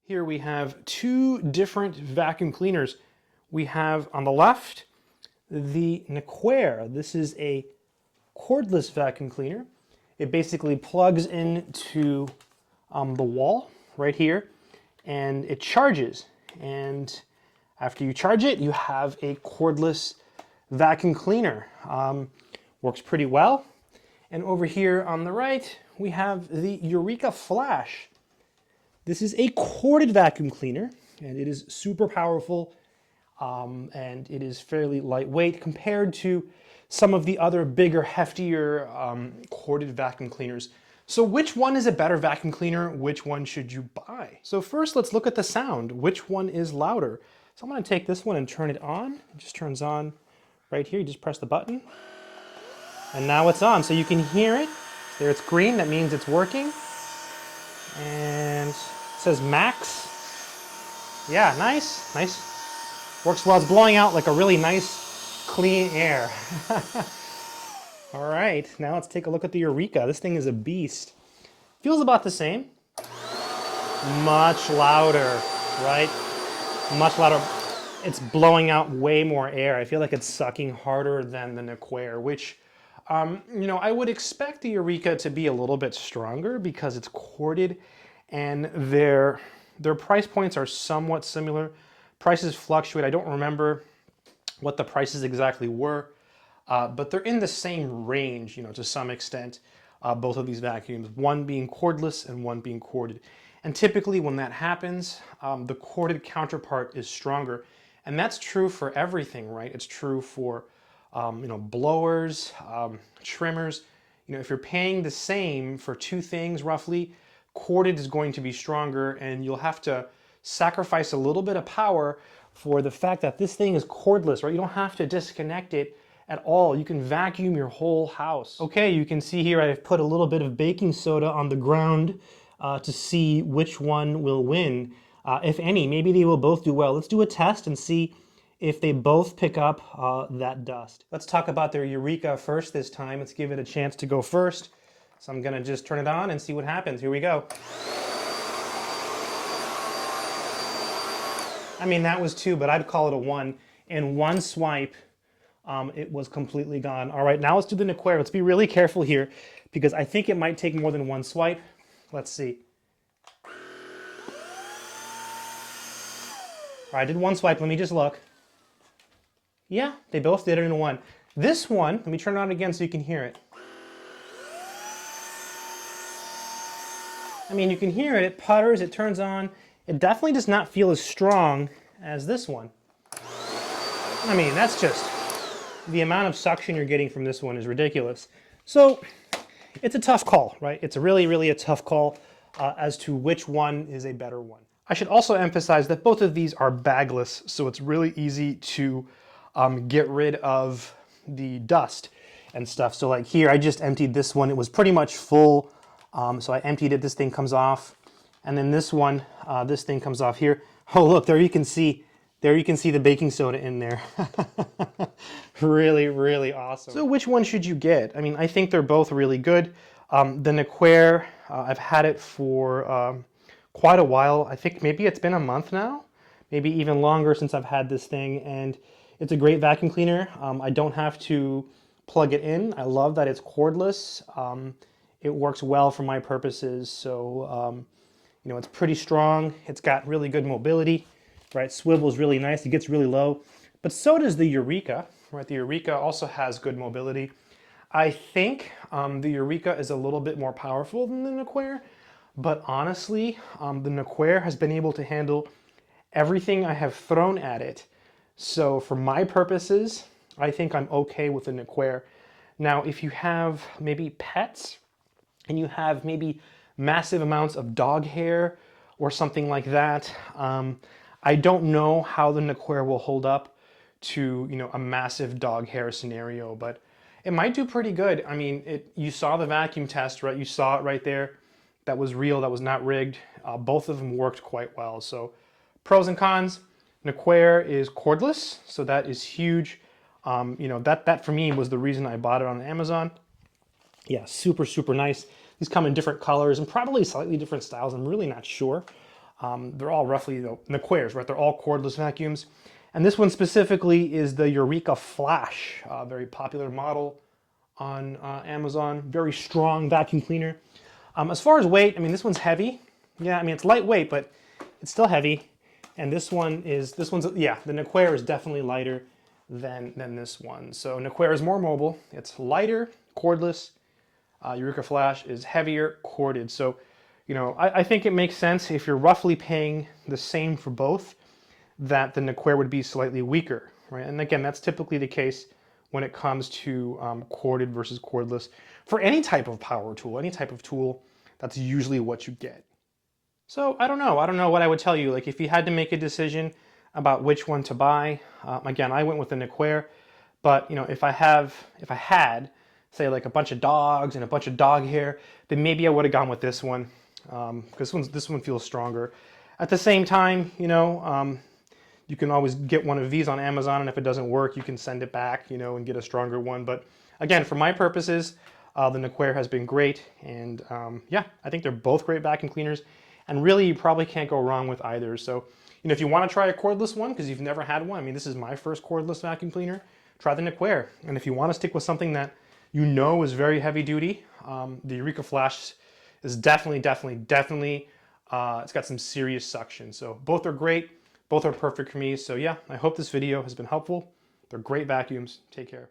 Here we have two different vacuum cleaners. We have on the left the Nequare. This is a cordless vacuum cleaner. It basically plugs into the wall right here and it charges. And after you charge it, you have a cordless vacuum cleaner. Works pretty well. And over here on the right, we have the Eureka Flash. This is a corded vacuum cleaner, and it is super powerful, and it is fairly lightweight compared to some of the other bigger, heftier corded vacuum cleaners. So which one is a better vacuum cleaner? Which one should you buy? So first, let's look at the sound. Which one is louder? So I'm going to take this one and turn it on. It just turns on right here. You just press the button, and now it's on. So you can hear it. There, it's green. That means it's working. And it says max. Yeah, nice. Works well. It's blowing out like a really nice, clean air. All right, now let's take a look at the Eureka. This thing is a beast. Feels about the same. Much louder, right? Much louder. It's blowing out way more air. I feel like it's sucking harder than the Nequare, which, I would expect the Eureka to be a little bit stronger because it's corded and their price points are somewhat similar. Prices fluctuate. I don't remember what the prices exactly were, but they're in the same range, to some extent, both of these vacuums, one being cordless and one being corded. And typically when that happens, the corded counterpart is stronger. And that's true for everything, right? It's true for blowers, trimmers. If you're paying the same for two things roughly, corded is going to be stronger, and you'll have to sacrifice a little bit of power for the fact that this thing is cordless, right? You don't have to disconnect it at all. You can vacuum your whole house. Okay, you can see here I've put a little bit of baking soda on the ground to see which one will win, if any. Maybe they will both do well. Let's do a test and see if they both pick up that dust. Let's talk about their Eureka first this time. Let's give it a chance to go first. So I'm gonna just turn it on and see what happens. Here we go. I mean, that was 2, but I'd call it a 1. In one swipe, it was completely gone. All right, now let's do the Nequare. Let's be really careful here because I think it might take more than one swipe. Let's see. All right, I did one swipe. Let me just look. Yeah, they both did it in one. This one, let me turn it on again so you can hear it. I mean, you can hear it. It putters, it turns on. It definitely does not feel as strong as this one. I mean, that's just, the amount of suction you're getting from this one is ridiculous. So it's a tough call, right? It's really a tough call as to which one is a better one. I should also emphasize that both of these are bagless, so it's really easy to get rid of the dust and stuff. So like here, I just emptied this one. It was pretty much full, so I emptied it. This thing comes off. And then this one, this thing comes off here. Oh, look, there you can see the baking soda in there. Really awesome. So which one should you get? I mean, I think they're both really good. The Nequare, I've had it for quite a while. I think maybe it's been a month now, maybe even longer since I've had this thing, and it's a great vacuum cleaner. I don't have to plug it in. I love that it's cordless. It works well for my purposes, so it's pretty strong. It's got really good mobility, right? Swivels really nice. It gets really low, but so does the Eureka, right? The Eureka also has good mobility. I think the Eureka is a little bit more powerful than the Nequare, but honestly, the Nequare has been able to handle everything I have thrown at it. So for my purposes, I think I'm okay with the Nequare. Now, if you have maybe pets and you have maybe massive amounts of dog hair or something like that, I don't know how the Nequare will hold up to a massive dog hair scenario, but it might do pretty good. I mean, you saw the vacuum test, right? You saw it right there. That was real, that was not rigged. Both of them worked quite well. So pros and cons. Nequare is cordless, so that is huge. That for me was the reason I bought it on Amazon. Yeah, super nice. These come in different colors and probably slightly different styles. I'm really not sure. They're all roughly Nequares, right? They're all cordless vacuums. And this one specifically is the Eureka Flash, a very popular model on Amazon. Very strong vacuum cleaner. As far as weight, I mean, this one's heavy. Yeah, I mean, it's lightweight, but it's still heavy. And this one's, yeah, the Nequare is definitely lighter than this one. So Nequare is more mobile. It's lighter, cordless. Eureka Flash is heavier, corded. So, you know, I think it makes sense if you're roughly paying the same for both, that the Nequare would be slightly weaker, right? And again, that's typically the case when it comes to corded versus cordless. For any type of power tool, any type of tool, that's usually what you get. So I don't know what I would tell you. Like if you had to make a decision about which one to buy, again, I went with the Nequare, but you know, if I had, say like a bunch of dogs and a bunch of dog hair, then maybe I would have gone with this one, because this one feels stronger. At the same time, you know, you can always get one of these on Amazon, and if it doesn't work, you can send it back, you know, and get a stronger one. But again, for my purposes, the Nequare has been great, and yeah, I think they're both great vacuum cleaners, and really you probably can't go wrong with either. So, you know, if you want to try a cordless one, because you've never had one, I mean, this is my first cordless vacuum cleaner, try the Nequare. And if you want to stick with something that you know is very heavy duty, the Eureka Flash is definitely, it's got some serious suction. So both are great. Both are perfect for me. So yeah, I hope this video has been helpful. They're great vacuums. Take care.